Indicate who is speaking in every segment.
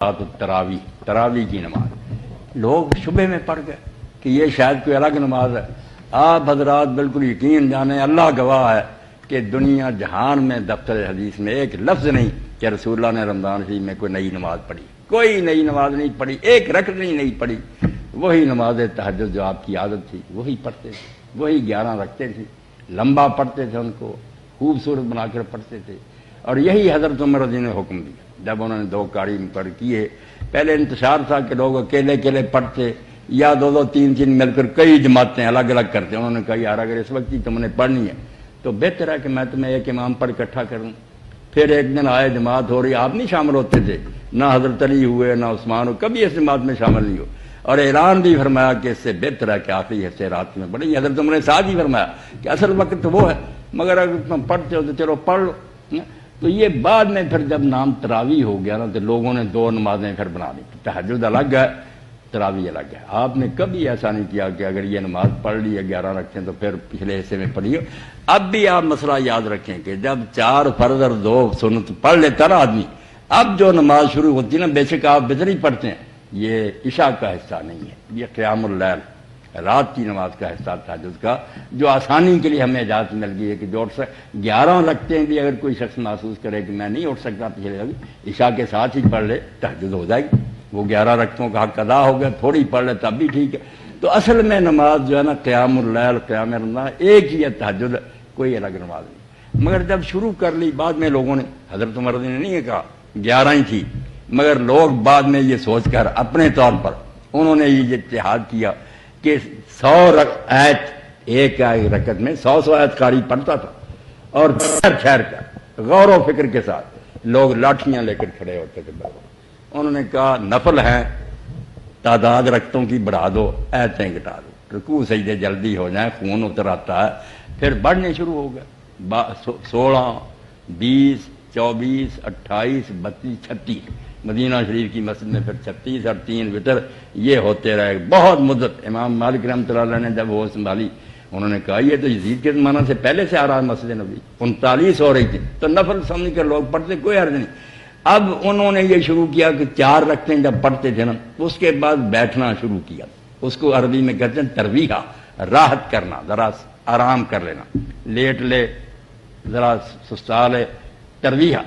Speaker 1: تراوی تراوی کی نماز لوگ شبہ میں پڑ گئے کہ یہ شاید کوئی الگ نماز ہے۔ آپ حضرات بالکل یقین جانیں، اللہ گواہ ہے کہ دنیا جہان میں دفتر حدیث میں ایک لفظ نہیں کہ رسول اللہ نے رمضان شریف میں کوئی نئی نماز پڑھی، کوئی نئی نماز نہیں پڑھی، ایک رکعت نہیں پڑھی۔ وہی نماز تہجد جو آپ کی عادت تھی وہی پڑھتے تھے، وہی 11 رکھتے تھے، لمبا پڑھتے تھے، ان کو خوبصورت بنا کر پڑھتے تھے۔ اور یہی حضرت عمر رضی نے حکم دیا جب انہوں نے 2 قاری مقرر کیے۔ پہلے انتشار تھا کہ لوگ اکیلے اکیلے پڑھتے یا 2 3 مل کر کئی جماعتیں الگ الگ کرتے۔ انہوں نے کہا یار اگر اس وقت ہی تم نے پڑھنی ہے تو بہتر ہے کہ میں تمہیں ایک امام پر اکٹھا کروں۔ پھر ایک دن آئے، جماعت ہو رہی، آپ نہیں شامل ہوتے تھے، نہ حضرت علی ہوئے نہ عثمان ہو، کبھی اس جماعت میں شامل نہیں ہو، اور اعلان بھی فرمایا کہ اس سے بہتر ہے کہ آخری حصے رات میں پڑھیں۔ حضرت عمر نے ساتھ ہی فرمایا کہ اصل وقت تو وہ ہے، مگر اگر تم پڑھتے ہو تو چلو پڑھ لو۔ تو یہ بعد میں پھر جب نام تراوی ہو گیا نا تو لوگوں نے 2 نمازیں پھر بنا دی، تہجد الگ ہے، تراوی الگ ہے۔ آپ نے کبھی ایسا نہیں کیا کہ اگر یہ نماز پڑھ لی ہے 11 رکھتے تو پھر پچھلے حصے میں پڑھی ہو۔ اب بھی آپ مسئلہ یاد رکھیں کہ جب 4 فرض اور 2 سنت پڑھ لیتا نا آدمی، اب جو نماز شروع ہوتی ہے نا، بے شک آپ بطری پڑھتے ہیں، یہ عشاء کا حصہ نہیں ہے، یہ قیام اللیل رات کی نماز کا حصہ تہجد کا، جو آسانی کے لیے ہمیں اجازت مل گئی ہے کہ جو 11 رکھتے ہیں بھی اگر کوئی شخص محسوس کرے کہ میں نہیں اٹھ سکتا پچھلے عشاء کے ساتھ ہی پڑھ لے، تہجد ہو جائے گی۔ وہ 11 رکعتوں کا حق ادا ہو گیا، تھوڑی پڑھ لے تب بھی ٹھیک ہے۔ تو اصل میں نماز جو ہے نا قیام اللیل، قیام رمضان ایک ہی ہے، تہجد کوئی الگ نماز نہیں۔ مگر جب شروع کر لی بعد میں لوگوں نے، حضرت عمر نے نہیں کہا 11 ہی تھی، مگر لوگ بعد میں یہ سوچ کر اپنے طور پر انہوں نے یہ اجتہاد کیا کہ 100 آیت ایک رکعت میں 100 آیت قاری پڑھتا تھا، اور ٹھہر کر غور و فکر کے ساتھ لوگ لاٹھیاں لے کر کھڑے ہوتے تھے۔ انہوں نے کہا نفل ہے، تعداد رکعتوں کی بڑھا دو، آیتیں گھٹا دو، رکوع سجدے جلدی ہو جائیں، خون اتر آتا ہے۔ پھر بڑھنے شروع ہو گئے، 16 20 24 28 32 36، مدینہ شریف کی مسجد میں پھر 36 اور 3 وتر، یہ ہوتے رہے بہت مدت۔ امام مالک رحمۃ اللہ علیہ نے جب وہ سنبھالی، انہوں نے کہا یہ تو یزید کے زمانہ سے پہلے سے آ رہا ہے، مسجد نبی 39 ہو رہی تھی تو نفل سمجھ کر لوگ پڑھتے، کوئی حرج نہیں۔ اب انہوں نے یہ شروع کیا کہ 4 رکھتے جب پڑھتے تھے نا، اس کے بعد بیٹھنا شروع کیا، اس کو عربی میں کہتے ہیں ترویحہ، راحت کرنا، ذرا آرام کر لینا، لیٹ لے، ذرا سستا لے، ترویحہ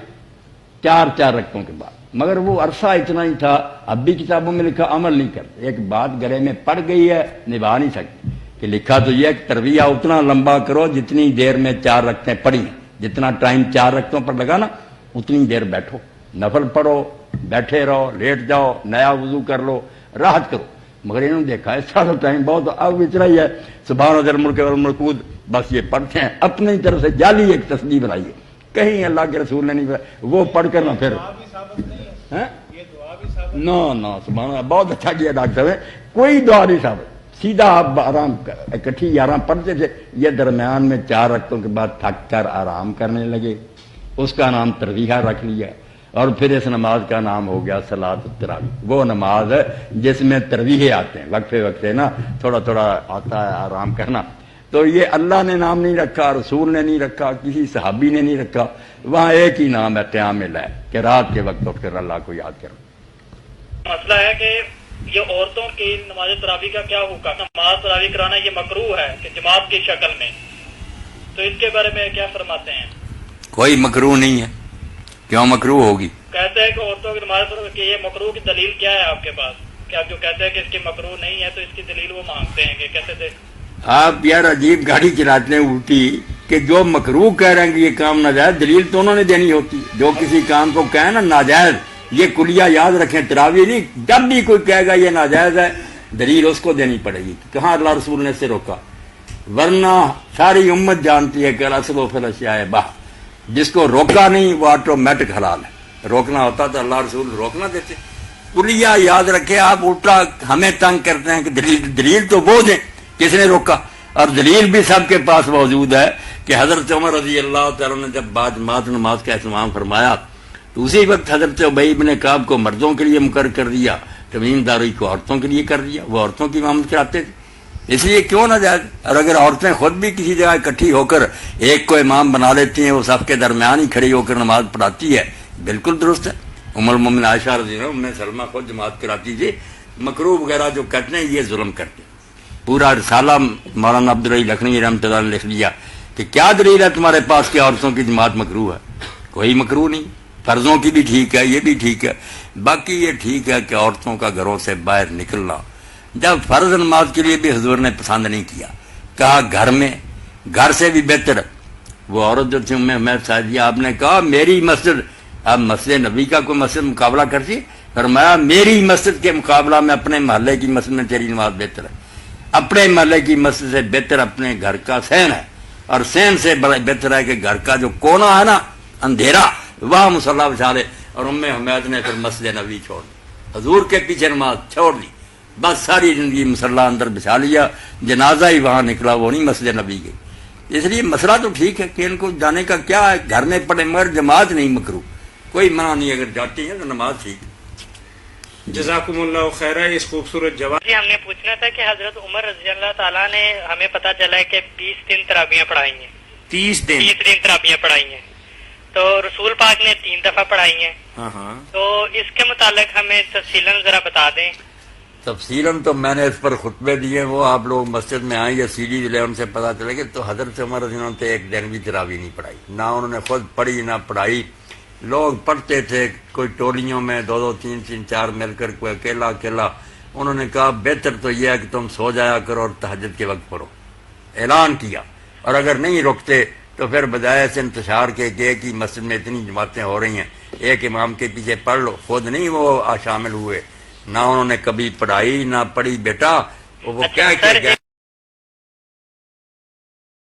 Speaker 1: 4 رکعتوں کے بعد۔ مگر وہ عرصہ اتنا ہی تھا، اب بھی کتابوں میں لکھا عمل نہیں کرتے، ایک بات گلے میں پڑ گئی ہے نبھا نہیں سکتے، کہ لکھا تو یہ کہ ترویحہ اتنا لمبا کرو جتنی دیر میں 4 رکعتیں پڑھی ہیں، جتنا ٹائم 4 رکعتوں پر لگا نا اتنی دیر بیٹھو، نفل پڑھو، بیٹھے رہو، لیٹ جاؤ، نیا وضو کر لو، راحت کرو۔ مگر انہوں نے دیکھا اس سارا ٹائم بہت، اب اتنا ہی ہے، سبحان ذی الملک والملکوت، بس یہ پڑھتے ہیں، اپنی طرف سے جعلی ایک تسبیح بنائی ہے، کہیں اللہ کے رسول نے نہیں بنائی، وہ پڑھ کر نہ پھر نہ سبحان اللہ، بہت اچھا کیا ڈاکٹر ہے، کوئی دعا نہیں ثابت، سیدھا آپ آرام کر، اکٹھی 11 پڑھتے تھے، یہ درمیان میں 4 رکعتوں کے بعد تھک کر آرام کرنے لگے، اس کا نام ترویحہ رکھ لیا، اور پھر اس نماز کا نام ہو گیا صلاۃ التراویح۔ وہ نماز ہے جس میں ترویحے آتے ہیں، وقفے وقفے نا، تھوڑا تھوڑا آتا ہے آرام کرنا۔ تو یہ اللہ نے نام نہیں رکھا، رسول نے نہیں رکھا، کسی صحابی نے نہیں رکھا، وہاں ایک ہی نام ہے قیام اللیل، کہ رات کے وقت اٹھ کر اللہ کو یاد کرو۔
Speaker 2: مسئلہ ہے کہ یہ عورتوں کی نماز تراویح کا کیا ہوگا؟ نماز تراویح کرانا یہ مکروہ ہے کہ جماعت کی شکل میں، تو اس کے بارے میں کیا فرماتے ہیں؟
Speaker 1: کوئی مکروہ نہیں ہے، کیوں مکروہ ہوگی؟
Speaker 2: کہتے ہیں کہ عورتوں کی نماز کی یہ مکروہ کی دلیل کیا ہے آپ کے پاس؟ کہ آپ جو کہتے ہیں کہ اس کی مکروہ نہیں ہے تو اس کی دلیل وہ مانگتے ہیں کہ کیسے دے؟
Speaker 1: آپ یار عجیب گاڑی چلاتے ہیں الٹی، کہ جو مکروہ کہہ رہے ہیں کہ یہ کام ناجائز، دلیل تو انہوں نے دینی ہوتی ہے۔ جو کسی کام کو کہے نا ناجائز، یہ کلیہ یاد رکھیں، تراویح نہیں، جب بھی کوئی کہے گا یہ ناجائز ہے دلیل اس کو دینی پڑے گی، کہاں اللہ رسول نے اسے روکا؟ ورنہ ساری امت جانتی ہے کہ الاصل فی الاشیاء اباحہ، جس کو روکا نہیں وہ آٹومیٹک حلال ہے، روکنا ہوتا تو اللہ رسول روکنا دیتے۔ کلیہ یاد رکھے، آپ الٹا ہمیں تنگ کرتے ہیں کہ دلیل تو وہ دیں کس نے روکا، اور دلیل بھی سب کے پاس موجود ہے کہ حضرت عمر رضی اللہ تعالیٰ نے جب بعد نماز کا اہتمام فرمایا تو اسی وقت حضرت ابی بن کعب کو مردوں کے لیے مقرر کر دیا، تمیم داری کو عورتوں کے لیے کر دیا، وہ عورتوں کی امامت کراتے تھے، اس لیے کیوں نہ جائے؟ اور اگر عورتیں خود بھی کسی جگہ اکٹھی ہو کر ایک کو امام بنا لیتی ہیں، وہ صف کے درمیان ہی کھڑی ہو کر نماز پڑھاتی ہے، بالکل درست ہے۔ ام المومنین عائشہ رضی اللہ عنہا ام سلمہ خود جماعت کراتی تھی. مکروہ وغیرہ جو کرتے ہیں یہ ظلم کرتے ہیں. پورا رسالہ مولانا عبدالرحیم لکھنوی رحمۃ اللہ علیہ نے لکھ لیا کہ کیا دلیل ہے تمہارے پاس کہ عورتوں کی جماعت مکروہ ہے. کوئی مکروہ نہیں. فرضوں کی بھی ٹھیک ہے, یہ بھی ٹھیک ہے. باقی یہ ٹھیک ہے کہ عورتوں کا گھروں سے باہر نکلنا جب فرض نماز کے لیے بھی حضور نے پسند نہیں کیا, کہا گھر میں, گھر سے بھی بہتر. وہ عورت جو تھی حمید صاحب آپ نے کہا میری مسجد, اب مسجد نبی کا کوئی مسجد مقابلہ کرتی, فرمایا میری مسجد کے مقابلہ میں اپنے محلے کی مسجد میں تیری نماز بہتر ہے. اپنے محلے کی مسجد سے بہتر اپنے گھر کا صحن ہے, اور صحن سے بہتر ہے کہ گھر کا جو کونا ہے نا اندھیرا وہاں مصلی بچھا لے. اور ام حمید نے پھر مسجد نبی چھوڑ دی, حضور کے پیچھے نماز چھوڑ دی, بس ساری زندگی مصلی اندر بچھا لیا, جنازہ ہی وہاں نکلا, وہ نہیں مسجد نبی گئی. اس لیے مسئلہ تو ٹھیک ہے کہ ان کو جانے کا کیا ہے, گھر میں پڑھے مگر جماعت نہیں مکروہ, کوئی منع نہیں, اگر جاتے ہیں تو نماز ٹھیک ہے.
Speaker 3: جزاکم اللہ خیرہ. اس خوبصورت جواب
Speaker 2: جی ہم نے پوچھنا تھا کہ حضرت عمر رضی اللہ تعالیٰ نے ہمیں پتہ چلا ہے کہ 20 دن تراویحیں پڑھائی ہیں,
Speaker 3: 30 دن
Speaker 2: 30 دن تراویحیں پڑھائی ہیں, تو رسول پاک نے 3 دفعہ پڑھائی ہیں.
Speaker 3: ہاں
Speaker 2: تو اس کے متعلق ہمیں تفصیلاً ذرا بتا دیں.
Speaker 1: تفصیلاً تو میں نے اس پر خطبے دیے, وہ آپ لوگ مسجد میں آئیں یا سی ڈی لے, ان سے پتہ چلے کہ تو حضرت عمر رضی اللہ عنہ نے ایک دن بھی تراویح نہیں پڑھائی, نہ انہوں نے خود پڑھی نہ پڑھائی. لوگ پڑھتے تھے کوئی ٹولیوں میں 2-2 3-3 4 مل کر, کوئی اکیلا اکیلا. انہوں نے کہا بہتر تو یہ ہے کہ تم سو جایا کرو اور تہجد کے وقت پڑھو, اعلان کیا. اور اگر نہیں رکتے تو پھر بجائے سے انتشار کے کہ ایک ہی مسجد میں اتنی جماعتیں ہو رہی ہیں, ایک امام کے پیچھے پڑھ لو, خود نہیں وہ شامل ہوئے, نہ انہوں نے کبھی پڑھائی نہ پڑھی. بیٹا وہ کیا